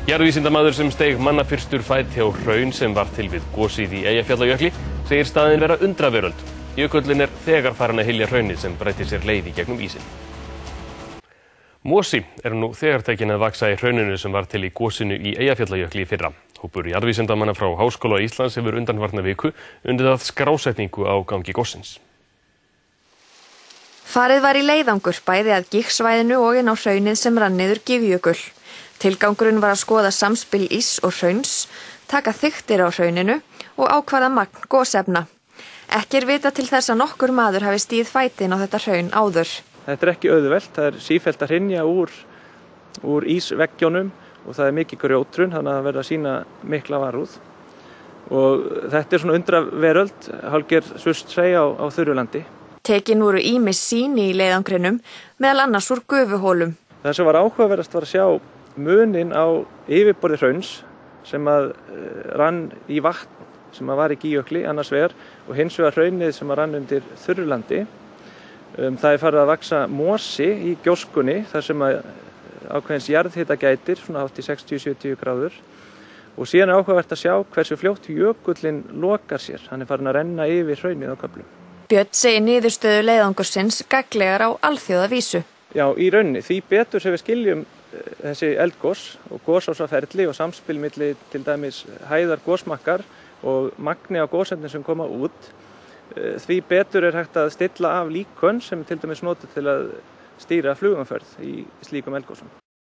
Jarðvísindamaður sem steig manna fyrstur fæti á hraun sem var til við gosið í Eyjafjallajökli segir staðinn vera undraveröld. Jökullinn þegar farin að hylja hraunið sem brætti sér leið í gegnum ísinn. Mosi nú þegar tekinn að vaxa í hrauninu sem var til í gosinu í Eyjafjallajökli í fyrra. Hópur jarðvísindamanna frá Háskóla Íslands hefur undanfarna viku unnið að skrásetningu á gangi gossins. Farið var í leiðangur bæði að Gígsvæðinu og inn á hraunið sem rann niður Gígjökul. Tilgangurinn var að skoða samspil íss og hrauns, taka þykktir á hrauninu og ákvarða magn gosefna. Ekki vita til þess að nokkur maður hafi stigið fætin á þetta hraun áður. Þetta ekki auðvelt, það sífellt að hrynja úr ísveggjónum og það mikið grjótrun, þannig að verða að sýna mikla varúð. Og þetta svona undraveröld, hálfgerð Surtsey á Þurulandi. Tekin voru ýmis sýni í leiðangrinum, meðal annars úr gufuhólum. Það sem var áhugaverðast var að sjá munin á yfirborði hrauns sem að rann í vatn sem að var í Gígjökli annars vegar og hins vegar hraunið sem að rann undir Þurulandi. Það farið að vaxa mosi í gjóskunni þar sem að ákveðins jarðhita gætir, svona hátt í 60-70 gráður. Og síðan áhugavert að sjá hversu fljótt jökullinn lokar sér. Hann farin að renna yfir hraunið á köflum. Björn segir niðurstöðu leiðangursins gagnlegar á alþjóðavísu. Já, í rauninni. Því betur sem við skiljum þessi eldgos og gosásaferli og samspil milli til dæmis hæðar gosmakkar og magni á gosefnin sem koma út, því betur hægt að stilla af líkön sem til dæmis notuð til að stýra flugumferð í slíkum eldgosum.